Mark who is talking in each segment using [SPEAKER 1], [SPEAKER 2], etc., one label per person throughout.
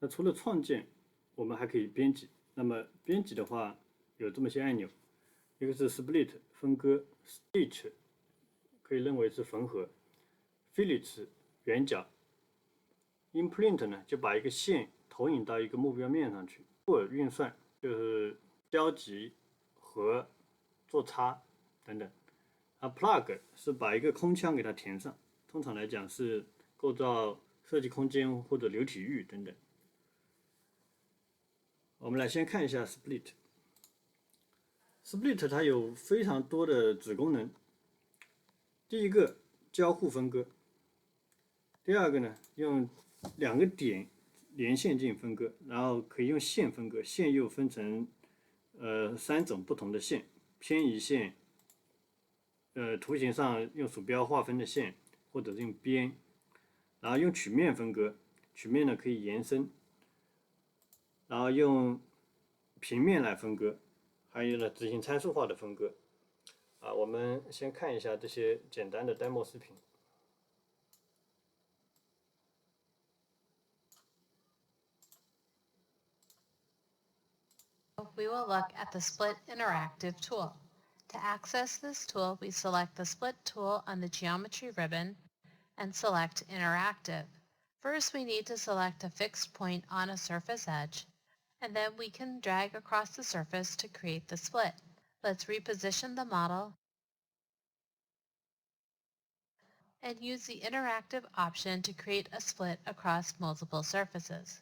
[SPEAKER 1] 那除了创建，我们还可以编辑。那么编辑的话，有这么些按钮，一个是 Split 分割 ，Stitch 可以认为是缝合 ，Fillet 圆角 ，Imprint 呢就把一个线投影到一个目标面上去。或运算就是交集和做差等等。Plug 是把一个空腔给它填上，通常来讲是构造设计空间或者流体域等等。我们来先看一下 Split。Split 它有非常多的子功能。第一个交互分割，第二个呢用两个点连线进行分割，然后可以用线分割，线又分成3种不同的线，偏移线，图形上用鼠标划分的线，或者是用边，然后用曲面分割，曲面呢可以延伸，然后用平面来分割，还有呢执行参数化的分割。我们先看一下这些简单的 demo 视频。
[SPEAKER 2] We will look at the Split Interactive tool. To access this tool, we select the Split tool on the geometry ribbon and select Interactive. First, we need to select a fixed point on a surface edge, and then we can drag across the surface to create the split. Let's reposition the model and use the Interactive option to create a split across multiple surfaces.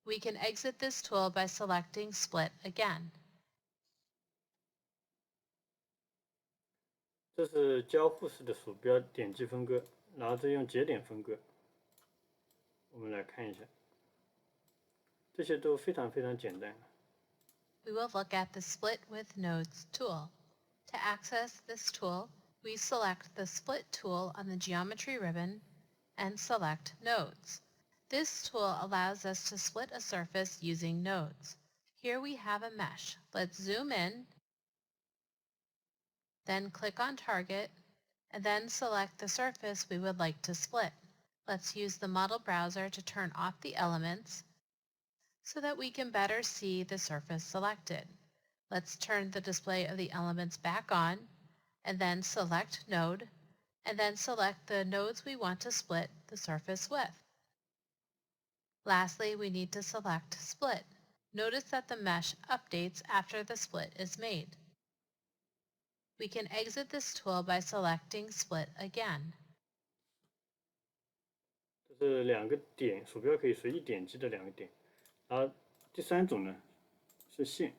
[SPEAKER 2] We can exit this tool by selecting Split again.
[SPEAKER 1] 这是交互式的鼠标点击分割，然后再用节点分割。我们来看一下，这些都非常简单。
[SPEAKER 2] We will look at the Split with Nodes tool. To access this tool, we select the Split tool on the geometry ribbon and select Nodes. This tool allows us to split a surface using nodes. Here we have a mesh. Let's zoom in, then click on Target, and then select the surface we would like to split. Let's use the model browser to turn off the elements so that we can better see the surface selected. Let's turn the display of the elements back on, and then select Node, and then select the nodes we want to split the surface with. Lastly, we need to select Split. Notice that the mesh updates after the split is made. We can exit this tool by selecting Split again.
[SPEAKER 1] 这是两个点，鼠标可以随意点击的两个点。然后第3种呢是线。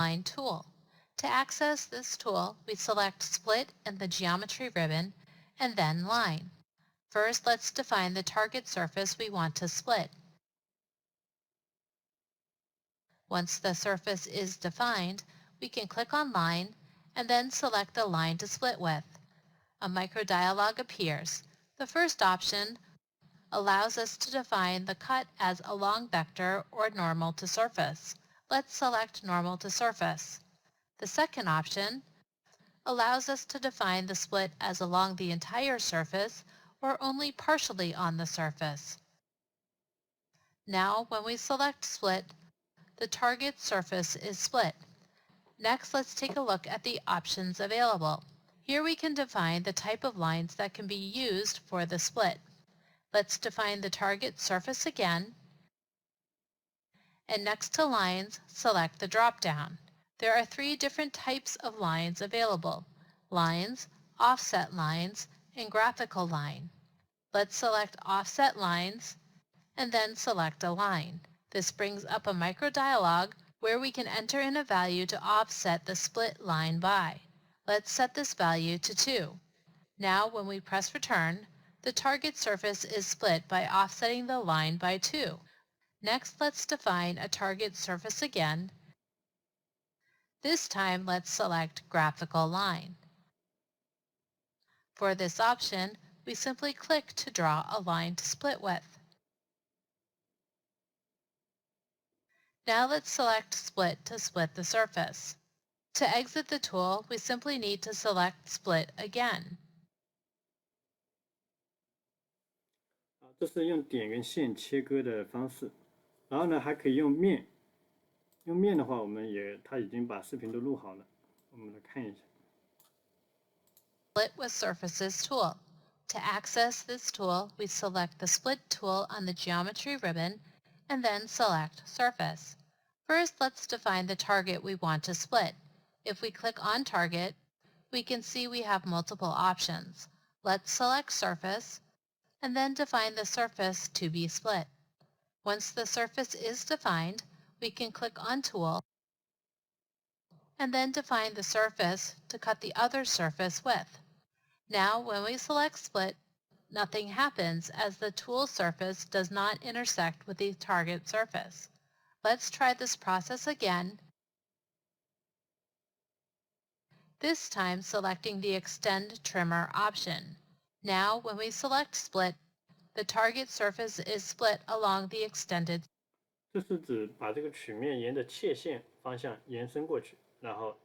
[SPEAKER 2] Line tool. To access this tool, we select Split in the geometry ribbon and then Line. First, let's define the target surface we want to split. Once the surface is defined, we can click on Line and then select the line to split with. A micro dialog appears. The first option allows us to define the cut as a long vector or normal to surface. Let's select normal to surface. The second option allows us to define the split as along the entire surface or only partially on the surface. Now, when we select Split, the target surface is split. Next, let's take a look at the options available. Here we can define the type of lines that can be used for the split. Let's define the target surface again, and next to lines, select the drop-down. There are 3 different types of lines available: lines, offset lines, and graphical line. Let's select offset lines and then select a line. This brings up a micro dialog where we can enter in a value to offset the split line by. Let's set this value to 2. Now when we press return, the target surface is split by offsetting the line by 2. Next, let's define a target surface again. This time, let's select graphical line. For this option, we simply click to draw a line to split with. Now let's select Split to split the surface. To exit the tool, we simply need to select Split again.
[SPEAKER 1] 这是用点跟线切割的方式。然后呢，还可以用面。用面的话，它已经把视频都录好了，我们来看一下。
[SPEAKER 2] Split with Surfaces tool. To access this tool, we select the Split tool on the Geometry ribbon and then select Surface. First, let's define the target we want to split. If we click on Target, we can see we have multiple options. Let's select Surface and then define the surface to be split. Once the surface is defined, we can click on Tool and then define the surface to cut the other surface with. Now, when we select Split, nothing happens as the tool surface does not intersect with the target surface. Let's try this process again, this time selecting the Extend Trimmer option. Now, when we select Split, the target surface is split along the extended
[SPEAKER 1] 这是指把这个曲面沿着切线方向延伸过去，然后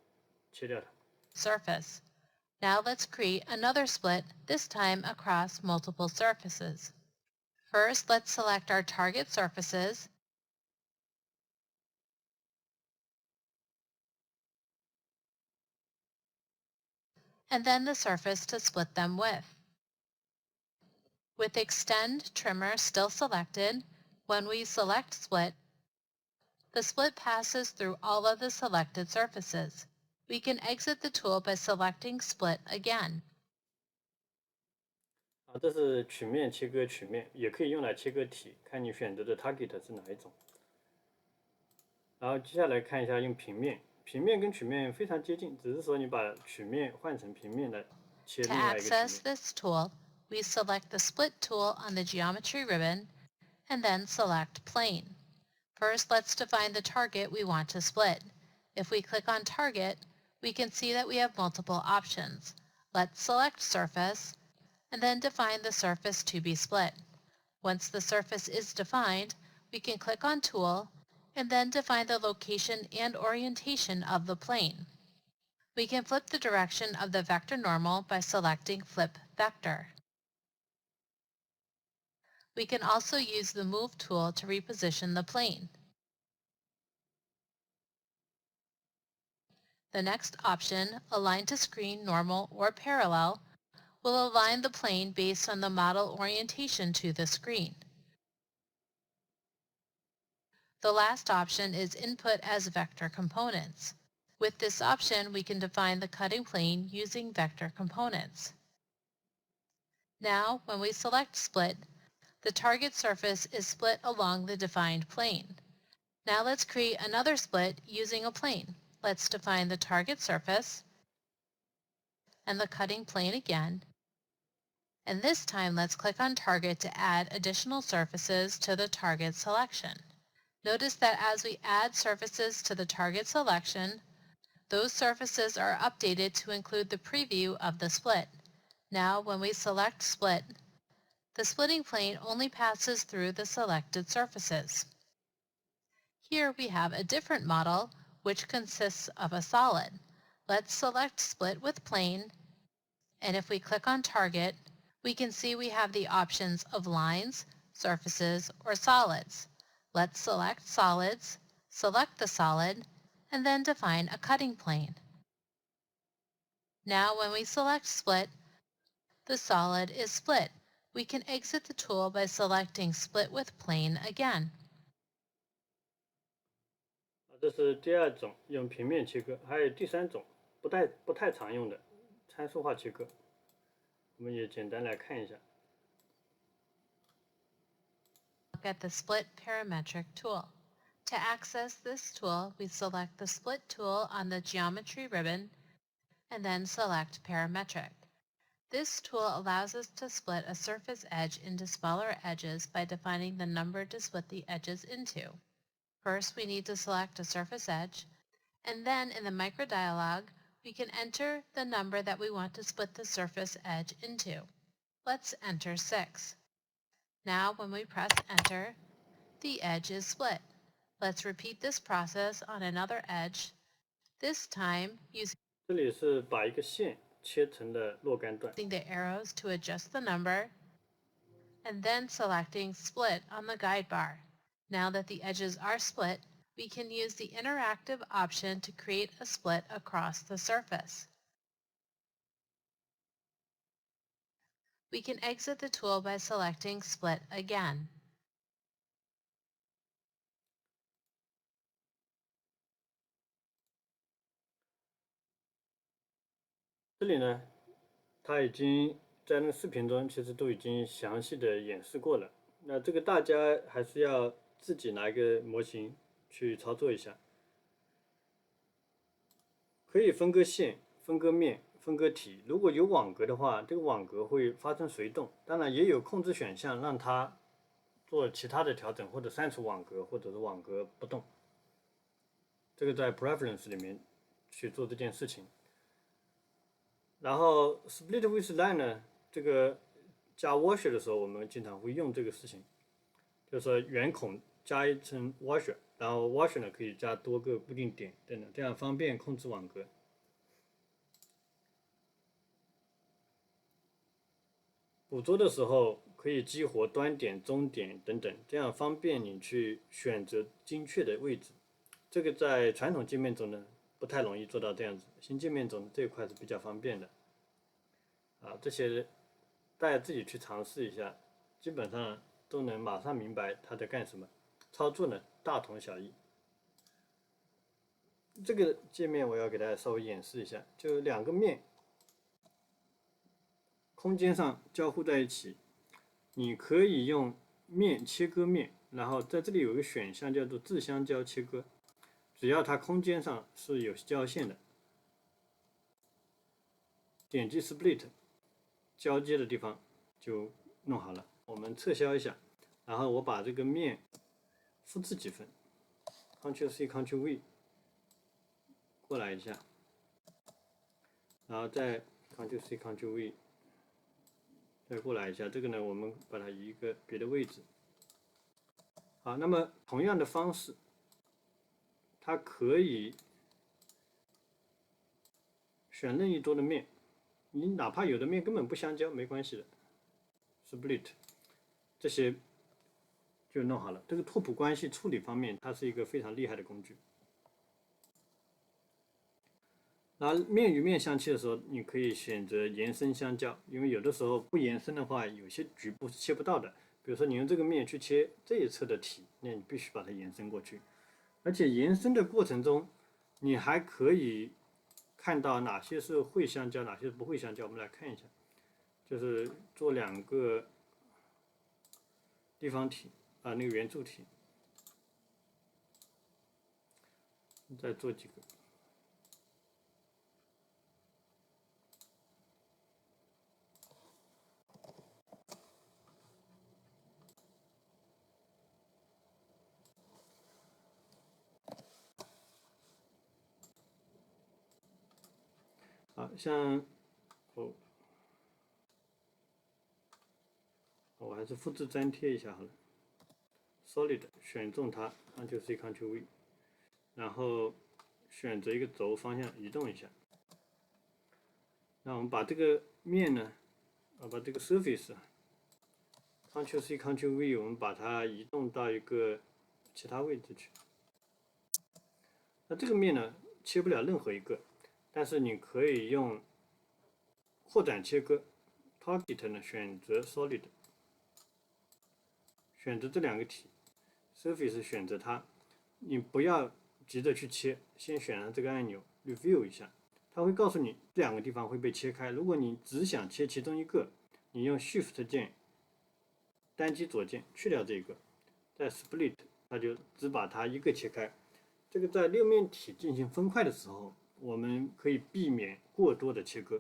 [SPEAKER 1] 切掉它。
[SPEAKER 2] surface. Now let's create another split, this time across multiple surfaces. First, let's select our target surfaces and then the surface to split them with. With Extend Trimmer still selected, when we select Split, the split passes through all of the selected surfaces. We can exit the tool by selecting Split again.
[SPEAKER 1] 这是曲面切割曲面，也可以用来切割体，看你选择的 target 是哪一种。然后接下来看一下用平面，平面跟曲面非常接近，只是说你把曲面换成平面来切
[SPEAKER 2] To
[SPEAKER 1] 另外一个曲
[SPEAKER 2] access
[SPEAKER 1] 面。
[SPEAKER 2] this tool, we select the Split tool on the Geometry ribbon and then select Plane. First, let's define the target we want to split. If we click on Target, we can see that we have multiple options. Let's select Surface and then define the surface to be split. Once the surface is defined, we can click on Tool and then define the location and orientation of the plane. We can flip the direction of the vector normal by selecting Flip Vector. We can also use the Move tool to reposition the plane. The next option, Align to Screen Normal or Parallel, will align the plane based on the model orientation to the screen. The last option is Input as Vector Components. With this option, we can define the cutting plane using vector components. Now, when we select Split, the target surface is split along the defined plane. Now let's create another split using a plane. Let's define the target surface and the cutting plane again. And this time, let's click on Target to add additional surfaces to the target selection. Notice that as we add surfaces to the target selection, those surfaces are updated to include the preview of the split. Now, when we select Split, the splitting plane only passes through the selected surfaces. Here we have a different model, which consists of a solid. Let's select Split with Plane, and if we click on Target, we can see we have the options of lines, surfaces, or solids. Let's select Solids, select the solid, and then define a cutting plane. Now when we select Split, the solid is split. We can exit the tool by selecting Split with Plane again.
[SPEAKER 1] 这是第二种用平面切割，还有第三种不太常用的参数化切割，我们也简单来看一下。
[SPEAKER 2] Look at the Split Parametric tool. To access this tool, we select the Split tool on the Geometry ribbon and then select Parametric. This tool allows us to split a surface edge into smaller edges by defining the number to split the edges into. First, we need to select a surface edge, and then in the micro dialog, we can enter the number that we want to split the surface edge into. Let's enter 6. Now when we press enter, the edge is split. Let's repeat this process on another edge, this time using
[SPEAKER 1] 这里是把一个线切成了若干段。
[SPEAKER 2] the arrows to adjust the number, and then selecting Split on the guide bar. Now that the edges are split, we can use the interactive option to create a split across the surface. We can exit the tool by selecting Split again.
[SPEAKER 1] 这里呢，它已经在那个视频中其实都已经详细的演示过了。那这个大家还是要自己拿一个模型去操作一下。可以分割线、分割面、分割体。如果有网格的话，这个网格会发生随动。当然也有控制选项，让它做其他的调整，或者删除网格，或者是网格不动。这个在 Preference 里面去做这件事情。然后 Split with Line 呢，这个加 washer 的时候，我们经常会用这个事情，就是说圆孔加一层 washer， 然后 washer 呢可以加多个固定点等等，这样方便控制网格。捕捉的时候可以激活端点、中点等等，这样方便你去选择精确的位置。这个在传统界面中呢不太容易做到这样子，新界面中这一块是比较方便的。这些大家自己去尝试一下，基本上都能马上明白它在干什么，操作呢大同小异。这个界面我要给大家稍微演示一下，就两个面空间上交互在一起，你可以用面切割面，然后在这里有一个选项叫做自相交切割，只要它空间上是有交线的，点击 Split 交接的地方就弄好了。我们撤销一下，然后我把这个面复制几份 ，Ctrl+C，Ctrl+V 过来一下，然后再 Ctrl+C，Ctrl+V 再过来一下。这个呢，我们把它移一个别的位置。好，那么同样的方式，它可以选任意多的面。你哪怕有的面根本不相交，没关系的 ，Split 这些就弄好了。这个拓扑关系处理方面，它是一个非常厉害的工具。然后面与面相切的时候，你可以选择延伸相交，因为有的时候不延伸的话，有些局部是切不到的。比如说你用这个面去切这一侧的体，那你必须把它延伸过去。而且延伸的过程中，你还可以看到哪些是会相交，哪些是不会相交。我们来看一下，就是做两个立方体那个圆柱体，再做几个。像我还是复制粘贴一下好了。Solid 选中它 ，Ctrl+C，Ctrl+V， 然后选择一个轴方向移动一下。那我们把这个面呢，把这个 surface，Ctrl+C，Ctrl+V， 我们把它移动到一个其他位置去。那这个面呢，切不了任何一个。但是你可以用扩展切割 ，Target 呢选择 Solid， 选择这两个体 ，Surface 选择它，你不要急着去切，先选上这个按钮 Review 一下，它会告诉你这两个地方会被切开。如果你只想切其中一个，你用 Shift 键单击左键去掉这个，再 Split， 它就只把它一个切开。这个在六面体进行分块的时候，我们可以避免过多的切割。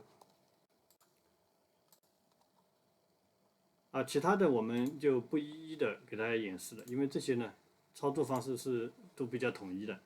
[SPEAKER 1] 其他的我们就不一一的给大家演示了，因为这些呢操作方式是都比较统一的。